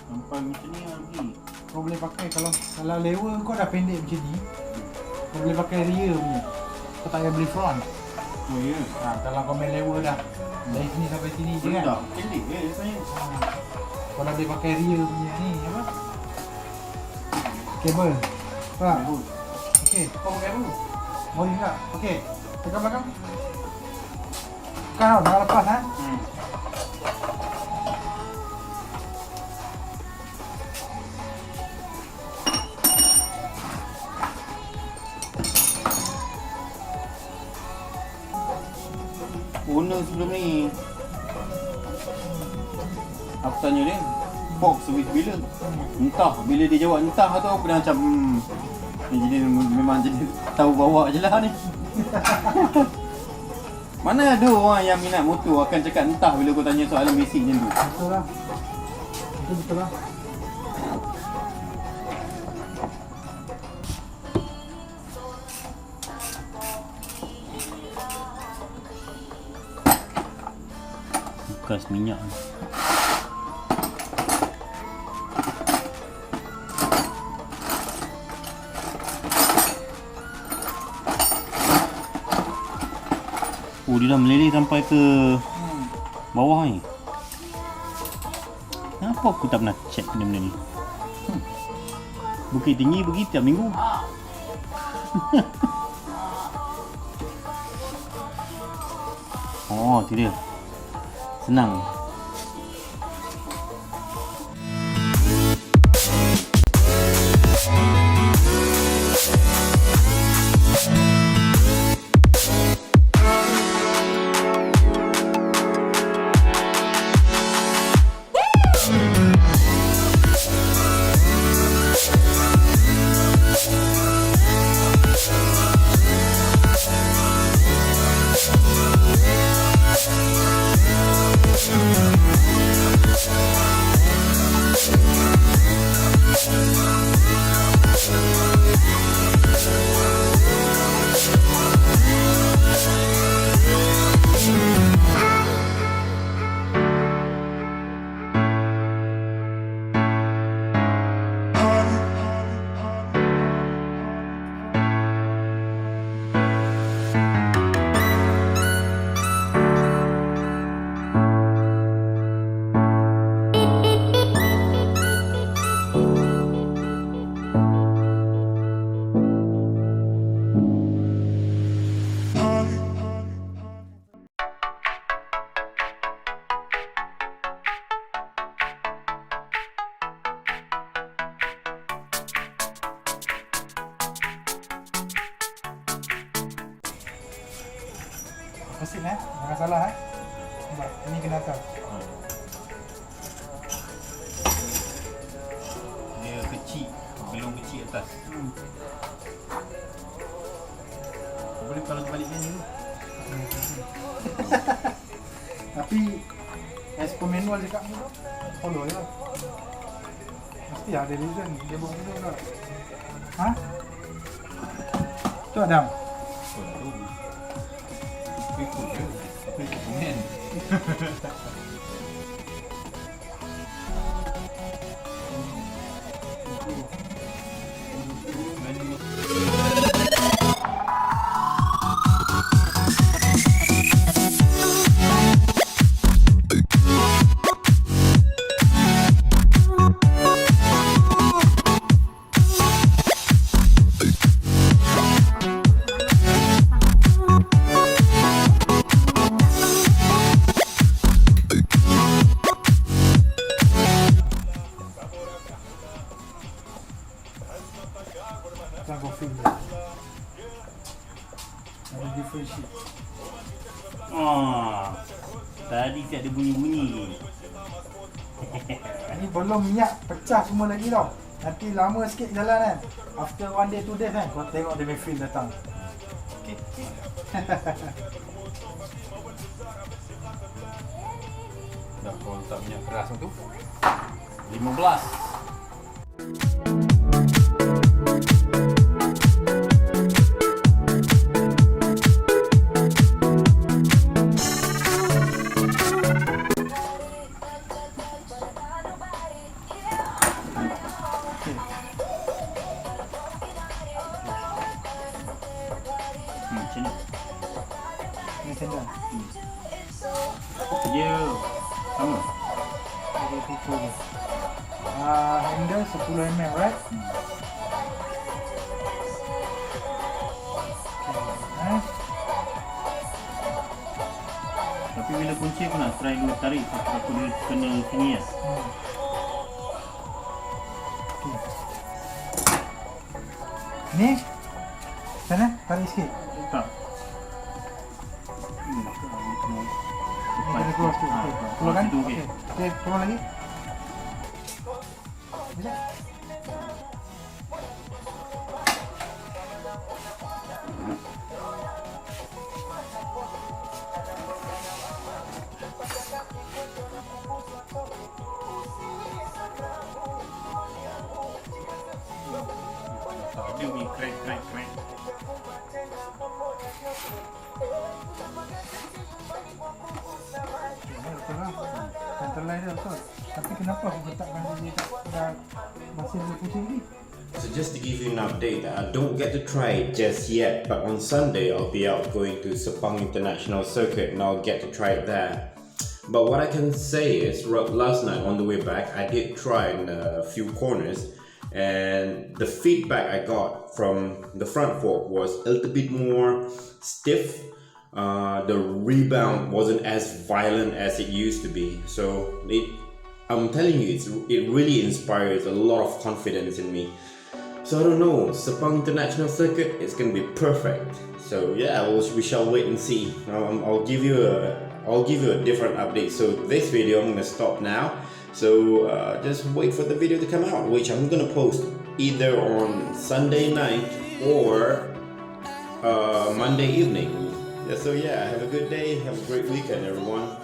Sampai macam ni lagi. Kau boleh pakai kalau lever kau dah pendek macam ni, kau boleh pakai rear punya. Kau tak payah beli front. Oh ya. Kalau kau main lever dah dari sini sampai sini je kan. Dah pendek sebenarnya. Kau dah boleh pakai rear punya ni apa? Kabel. Faham? Okey, kau pakai dulu. Boleh tak? Okey. Tekan belakang. Tekan tau, jangan lepas ha. Owner sebelum ni aku tanya dia box service bila? Entah, bila dia jawab entah tu aku dah macam ni jadi memang jadi tahu bawa je lah ni. Mana ada orang yang minat motor akan cakap entah bila kau tanya soalan basic macam tu. Betul lah. Itu betul lah. Bekas minyak ni. Oh, dia dah meleleh sampai ke bawah ni. Kenapa aku tak pernah check benda-benda ni? Bukit Tinggi pergi tiap minggu. Oh, tu dia. Senang. Mesin jangan salah Nampak, ini kena atas. Dia kecil, belum kecil atas. Boleh kalau balikkan dulu. Tapi as per manual cakap ni tu, follow je lah. Mesti ada reason dia buat benda tak. Ha? Tu Adam. Ikut je. Ikut komen. Sekarang kau feel ada different shit. Tadi tak ada bunyi-bunyi. Ni belum minyak pecah semua lagi tau. Nanti lama sikit jalan kan. After 1 day 2 days kan, kau tengok dia punya feel datang. Okay. Dah kau letak minyak keras tu 15. handle. Dia sama. Dia pukul je. Handle 10 mm, right? Okay. Tapi bila kunci aku nak try dulu tarik aku dia kena tinggi lah. Okay. Ni sana tarik sikit. Tak. Kena keluar sikit. Okay. Keluar kan? Itu Okay. Okay, keluar lagi. Bisa? Dia bunyi crack. Betul lah. Antara dia betul. Tapi kenapa aku letakkan dia dah masih ada pusing ni? So just to give you an update, I don't get to try it just yet, but on Sunday I'll be out going to Sepang International Circuit and I'll get to try it there. But what I can say is, last night on the way back, I did try in a few corners, and the feedback I got from the front fork was a little bit more stiff. The rebound wasn't as violent as it used to be. So I'm telling you, it really inspires a lot of confidence in me. So I don't know, Sepang International Circuit is gonna be perfect. So yeah, we shall wait and see. I'll give you a different update. So this video I'm gonna stop now. So just wait for the video to come out, which I'm gonna post either on Sunday night or Monday evening. So yeah, have a good day, have a great weekend, everyone.